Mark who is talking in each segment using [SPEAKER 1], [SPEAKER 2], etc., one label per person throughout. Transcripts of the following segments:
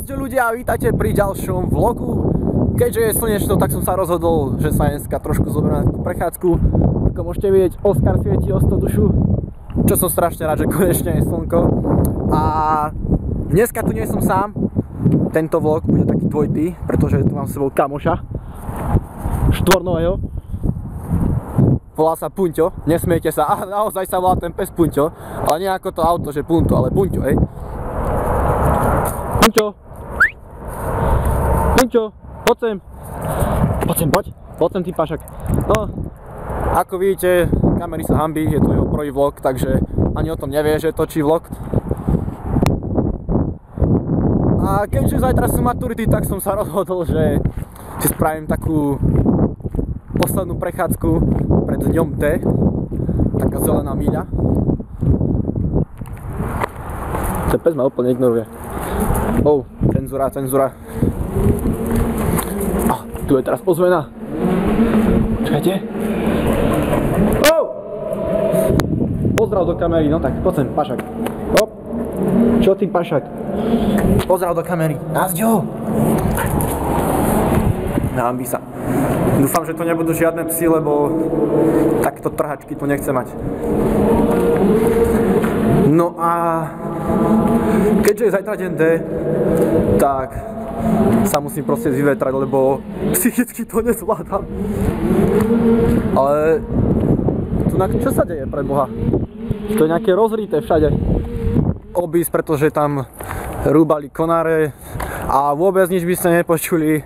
[SPEAKER 1] Čaute ľudia, vítajte pri ďalšom vlogu. Keďže je slnečno, tak som sa rozhodol, že sa dneska trošku zoberiem na takú prechádzku. Ako môžete vidieť, Oskar svieti o 100 dušu, čo som strašne rád, že konečne je slnko. A dneska tu nie som sám. Tento vlog bude taký dvojitý, pretože tu mám s sebou kamoša štvornového. Volá sa Punťo, nesmiejte sa, ale naozaj sa volá ten pes Punťo, ale nie ako to auto, že Punto, ale Punťo, hej. Punťo! Punťo! Poď sem! Poď sem ty pašak. No, ako vidíte, kamery sa hanbí, je to jeho prvý vlog, takže ani o tom nevie, že točí vlog. A keďže zajtra sú maturity, tak som sa rozhodol, že si spravím takú poslednú prechádzku pred dňom D. Taká zelená míľa. Ten pes ma úplne ignoruje. Oh, cenzura. Tu je teraz ozvena. Čakajte. Oh! Pozdrav do kamery, no tak poď sem, pašak. Hop. Čo ty, pašak? Pozdrav do kamery. Nazďo! Námbí sa. Dúfam, že to nebudú žiadne psy, lebo takto trhačky to nechce mať. No a keďže je zajtra deň D, tak sa musím proste vyvetrať, lebo psychicky to nezvládam. Ale čo sa deje pre Boha? To je nejaké rozrité všade. Obísť, pretože tam rúbali konáre a vôbec nič by ste nepočuli.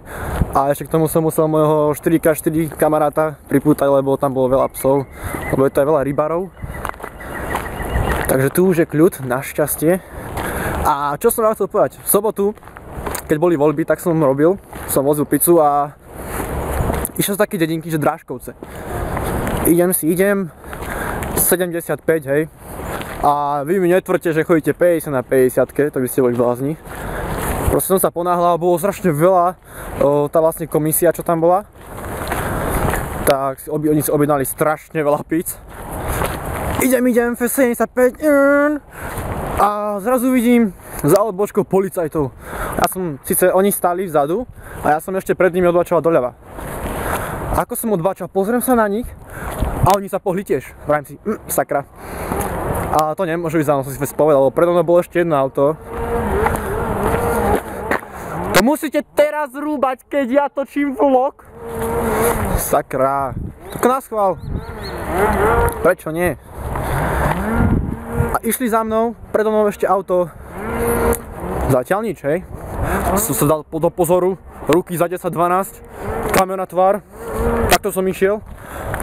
[SPEAKER 1] A ešte k tomu som musel môjho 4x4 kamaráta pripútať, lebo tam bolo veľa psov, lebo je to aj veľa rybarov. Takže tu už je kľud, našťastie. A čo som vám chcel povedať? V sobotu, keď boli voľby, tak som vozil pizzu a išiel z také dedinky, že Drážkovce. Idem 75, hej. A vy mi netvrďte, že chodíte 50 na 50, to by ste boli blázni. Proste som sa ponáhľal, bolo strašne veľa, tá vlastne komisia, čo tam bola. Tak oni si objednali strašne veľa pizz. Idem, 75 a zrazu vidím za odbočkou policajtov. Oni stáli vzadu a ja som ešte pred nimi odbačoval doľava. Ako som odbačal, pozriem sa na nich a oni sa pohli tiež. Vrajím si, sakra. A to nemôžu ísť za mnou, som si povedal, lebo predo mnou bolo ešte jedno auto. To musíte teraz rúbať, keď ja točím vlog. Sakra. Tak naschvál. Prečo nie? A išli za mnou, predo mnou ešte auto. Zatiaľ nič, hej. Som sa dal do pozoru, ruky za 10-12, kamer na tvár. Takto som išiel.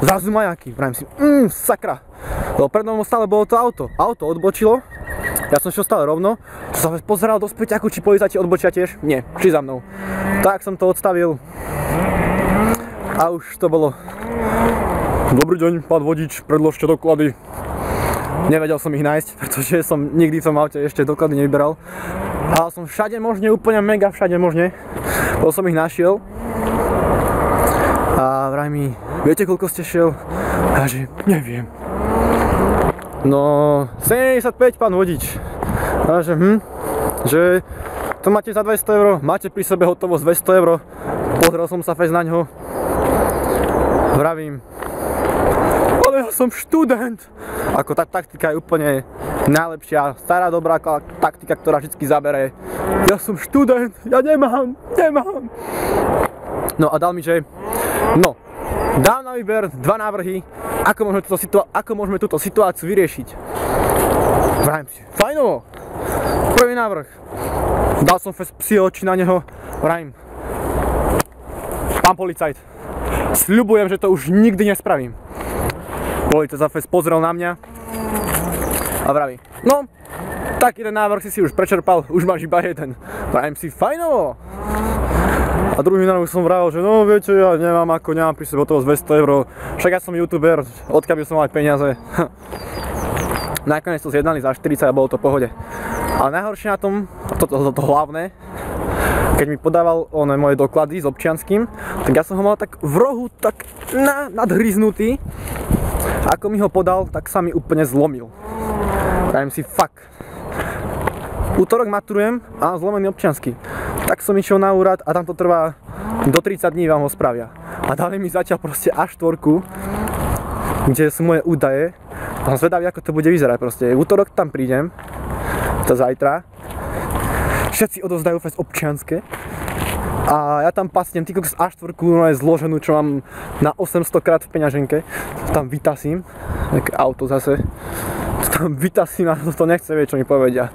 [SPEAKER 1] Zrazu majaky, vrajím si, sakra. Lebo predo mnou stále bolo to auto. Auto odbočilo. Ja som šiel stále rovno, som sa pozeral do späťaku, či policajti odbočia tiež. Nie, šli za mnou. Tak som to odstavil. A už to bolo. Dobrý deň, pán vodič, predložte doklady. Nevedel som ich nájsť, pretože som nikdy v tom aute ešte doklady nevyberal. Ale som všade možne, úplne mega všade možne. Lebo som ich našiel. A vraj mi, viete koľko ste šiel? A že, neviem. No, 75, pán vodič. A že to máte za 200 €, máte pri sebe hotovosť 200 €. Pozrel som sa fest na ňo. Vravím, ale ja som študent. Ako tá taktika je úplne najlepšia, stará dobrá taktika, ktorá vždy zabere. Ja som študent, ja nemám. No a dal mi, že dám na výber 2 návrhy, ako môžeme túto situáciu vyriešiť. Vrajím si, fajnovo. Prvý návrh. Dal som fest psi oči na neho. Vrajím, pán policajt, sľubujem, že to už nikdy nespravím. Policajt za fest pozrel na mňa a vraví, no, tak jeden návrh si už prečerpal, už máš iba jeden. Vrajím si, fajnovo. A druhý návrh som vravel, že no viete, ja nemám pri sebe hotovosť 200 €, však ja som youtuber, odkiaľ by som mal peniaze. Nakoniec to zjednali za 40 a bolo to v pohode. Ale najhoršie na tom, to hlavné, keď mi podával moje doklady s občianským, tak ja som ho mal tak v rohu, tak nadhryznutý. Ako mi ho podal, tak sa mi úplne zlomil. Prajem si, fuck. Útorok maturujem a zlomený občiansky. Tak som išiel na úrad a tam to trvá do 30 dní, vám ho spravia. A dali mi zatiaľ proste A4, kde sú moje údaje. A som zvedavý, ako to bude vyzerať proste. V útorok tam prídem, to zajtra. Všetci odovzdajú fest občianske. A ja tam pasnem ty kokos A4 zloženú, čo mám na 800 krát v peňaženke. To tam vytasím, nejaké auto zase. To tam vytasím a to nechce vedieť, čo mi povedia.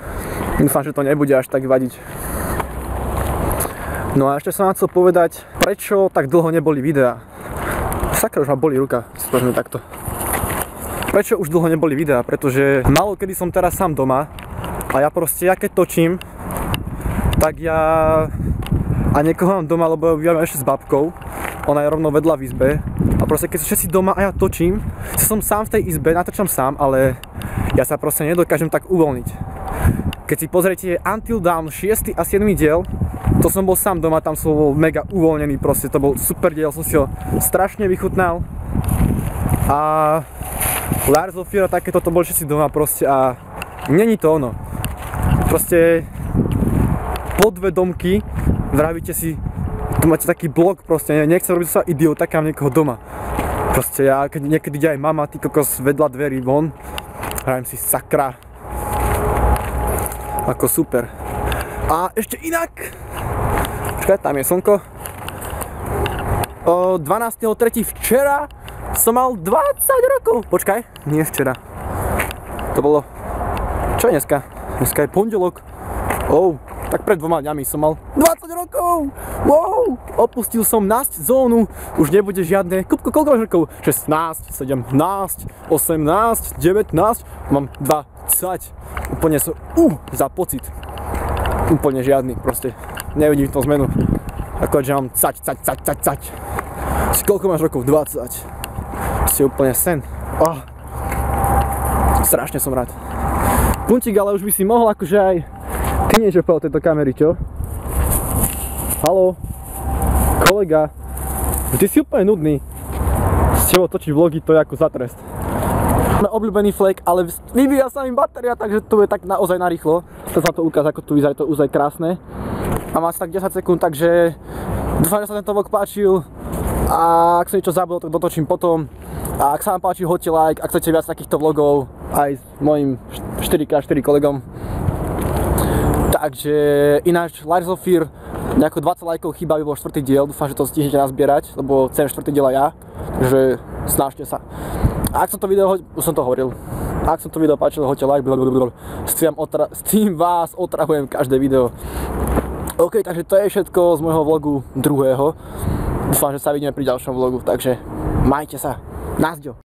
[SPEAKER 1] Dúfam, že to nebude až tak vadiť. No a ešte som vám chcel povedať, prečo tak dlho neboli videá. Sakra, už ma bolí ruka, si povedme takto. Prečo už dlho neboli videá? Pretože málo kedy som teraz sám doma a ja proste, ja keď točím, tak ja a niekoho mám doma, lebo bývam ešte s babkou, ona je rovno vedľa v izbe a proste keď sú všetci doma a ja točím, som sám v tej izbe, natáčam sám, ale ja sa proste nedokážem tak uvoľniť. Keď si pozriete Until Dawn 6. a 7. diel, to som bol sám doma, tam som bol mega uvoľnený, proste to bol super diel, som si ho strašne vychutnal a Layers of Fear a takéto to boli všetci doma proste a není to ono. Proste podvedomky vravíte si, tu máte taký blok proste, nechcem robiť sa idiot, tak mám niekoho doma. Proste ja, keď niekedy ide aj mama, ty kokos vedľa dverí von, hrajem si sakra. Ako super. A ešte inak, počkaj, tam je slnko. 12.3. včera som mal 20 rokov. Počkaj, nie včera. To bolo, čo je dneska? Dneska je pondelok. Tak pred 2 dňami som mal 20 rokov! Wow! Opustil som nasť zónu, už nebude žiadne, koľko máš rokov? 16, 17, 18, 19, mám 20. Úplne som, za pocit. Úplne žiadny, proste. Nevidím tú zmenu. Akože mám cať. Koľko máš rokov? 20. Ste úplne sen. Strašne som rád. Puntík, ale už by si mohol akože aj ty niečo povedal tejto kamery, čo? Haló? Kolega? Ty si úplne nudný. S tebou točiť vlogy, to je ako za trest. Máme obľúbený flake, ale vybíja sa mi batéria, takže to je tak naozaj narýchlo. Chcem sa to ukázať, ako tu vyzerá, to už je krásne. A má asi tak 10 sekúnd, takže dúfam, že sa tento vlog páčil. A ak som niečo zabudol, tak dotočím potom. A ak sa vám páči, hoďte like, ak chcete viac takýchto vlogov aj s mojim 4x4 kolegom. Takže ináč Layers of Fear, nejako 20 lajkov chýba, by bol 4. diel, dúfam, že to stihnete nazbierať, lebo chcem 4. diel aj ja, takže snažte sa. A ak som to video, už som to hovoril, ak som to video páčilo, hoďte like, s tým vás otrahujem každé video. OK, takže to je všetko z môjho vlogu druhého, dúfam, že sa vidíme pri ďalšom vlogu, takže majte sa, nazďo.